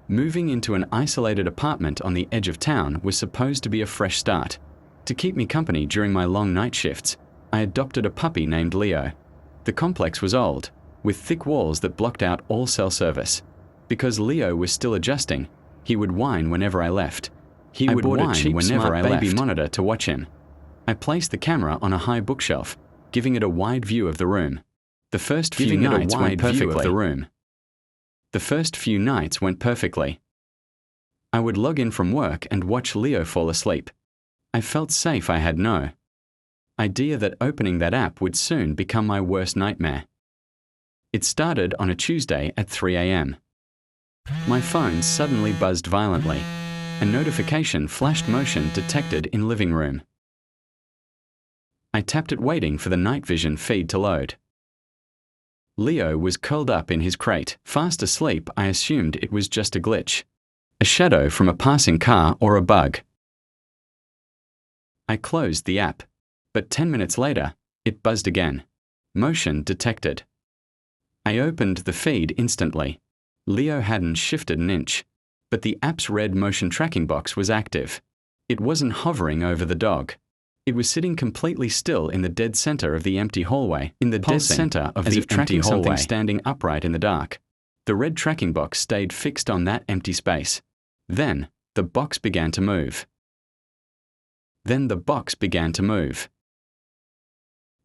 Moving into an isolated apartment on the edge of town was supposed to be a fresh start. To keep me company during my long night shifts, I adopted a puppy named Leo. The complex was old, with thick walls that blocked out all cell service. Because Leo was still adjusting, he would whine whenever I left. I bought a cheap smart baby monitor to watch him. I placed the camera on a high bookshelf, giving it a wide view of the room. The first few nights went perfectly. I would log in from work and watch Leo fall asleep. I felt safe. I had no idea that opening that app would soon become my worst nightmare. It started on a Tuesday at 3 a.m. My phone suddenly buzzed violently. A notification flashed: motion detected in living room. I tapped it, waiting for the night vision feed to load. Leo was curled up in his crate, fast asleep. I assumed it was just a glitch, a shadow from a passing car, or a bug. I closed the app, but 10 minutes later, it buzzed again. Motion detected. I opened the feed instantly. Leo hadn't shifted an inch, but the app's red motion tracking box was active. It wasn't hovering over the dog. It was sitting completely still in the dead center of the empty hallway, as if tracking something standing upright in the dark. The red tracking box stayed fixed on that empty space. Then, the box began to move.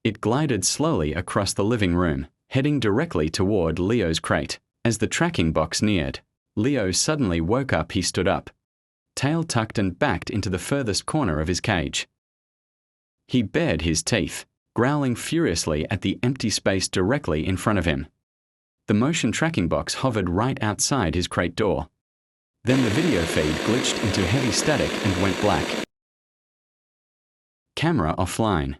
It glided slowly across the living room, heading directly toward Leo's crate. As the tracking box neared, Leo suddenly woke up. He stood up, tail tucked, and backed into the furthest corner of his cage. He bared his teeth, growling furiously at the empty space directly in front of him. The motion tracking box hovered right outside his crate door. Then the video feed glitched into heavy static and went black. Camera offline.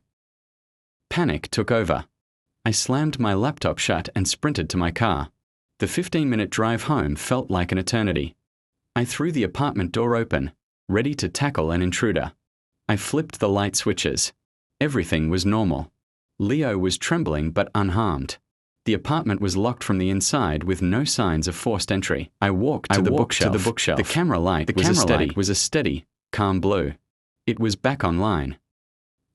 Panic took over. I slammed my laptop shut and sprinted to my car. The 15-minute drive home felt like an eternity. I threw the apartment door open, ready to tackle an intruder. I flipped the light switches. Everything was normal. Leo was trembling but unharmed. The apartment was locked from the inside with no signs of forced entry. I walked to the bookshelf. The camera light was a steady, calm blue. It was back online.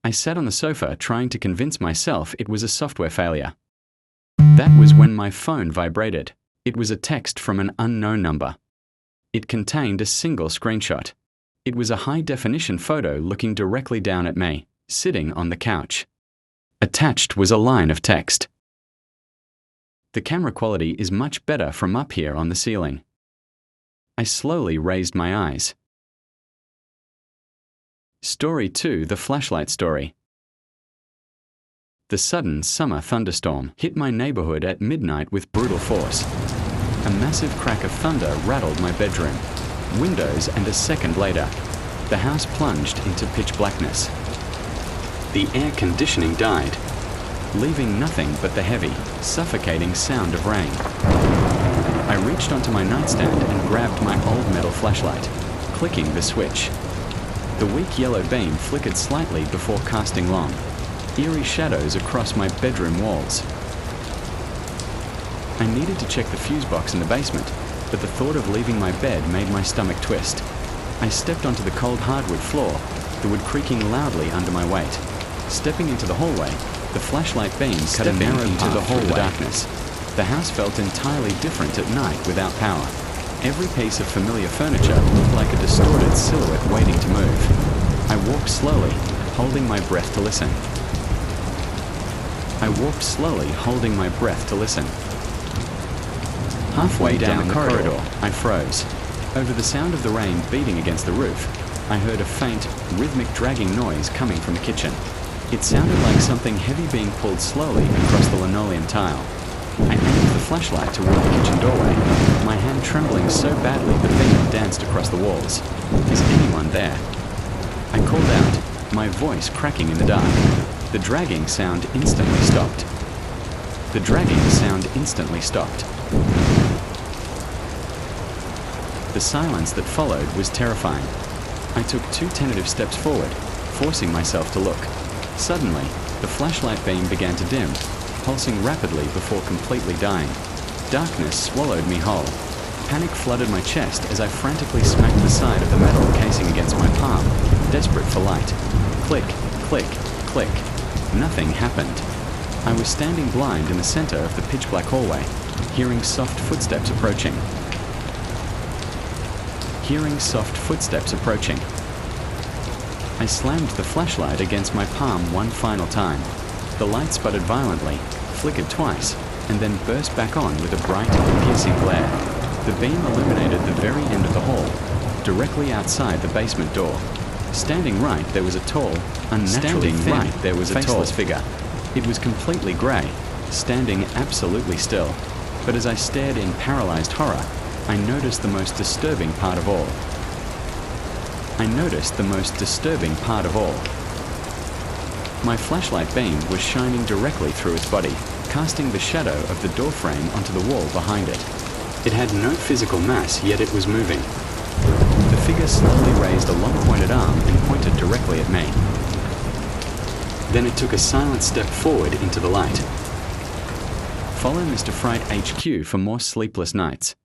I sat on the sofa trying to convince myself it was a software failure. That was when my phone vibrated. It was a text from an unknown number. It contained a single screenshot. It was a high-definition photo looking directly down at me, sitting on the couch. Attached was a line of text. The camera quality is much better from up here on the ceiling. I slowly raised my eyes. Story 2: The Flashlight Story. The sudden summer thunderstorm hit my neighborhood at midnight with brutal force. A massive crack of thunder rattled my bedroom, windows, and a second later, the house plunged into pitch blackness. The air conditioning died, leaving nothing but the heavy, suffocating sound of rain. I reached onto my nightstand and grabbed my old metal flashlight, clicking the switch. The weak yellow beam flickered slightly before casting long, eerie shadows across my bedroom walls. I needed to check the fuse box in the basement, but the thought of leaving my bed made my stomach twist. I stepped onto the cold hardwood floor, the wood creaking loudly under my weight. Stepping into the hallway, the flashlight beam cut a narrow path through the darkness. The house felt entirely different at night without power. Every piece of familiar furniture looked like a distorted silhouette waiting to move. I walked slowly, holding my breath to listen. Halfway down the corridor, I froze. Over the sound of the rain beating against the roof, I heard a faint, rhythmic dragging noise coming from the kitchen. It sounded like something heavy being pulled slowly across the linoleum tile. I aimed the flashlight toward the kitchen doorway, my hand trembling so badly the beam danced across the walls. Is anyone there? I called out, my voice cracking in the dark. The dragging sound instantly stopped. The silence that followed was terrifying. I took 2 tentative steps forward, forcing myself to look. Suddenly, the flashlight beam began to dim, pulsing rapidly before completely dying. Darkness swallowed me whole. Panic flooded my chest as I frantically smacked the side of the metal casing against my palm, desperate for light. Click, click, click. Nothing happened. I was standing blind in the center of the pitch-black hallway, hearing soft footsteps approaching. I slammed the flashlight against my palm one final time. The light sputtered violently, flickered twice, and then burst back on with a bright, piercing glare. The beam illuminated the very end of the hall, directly outside the basement door. Standing right, there was a tall, unnaturally thin, faceless figure. It was completely grey, standing absolutely still. But as I stared in paralyzed horror, I noticed the most disturbing part of all. My flashlight beam was shining directly through its body, casting the shadow of the door frame onto the wall behind it. It had no physical mass, yet it was moving. The figure slowly raised a long-pointed arm and pointed directly at me. Then it took a silent step forward into the light. Follow MrFrightHQ for more sleepless nights.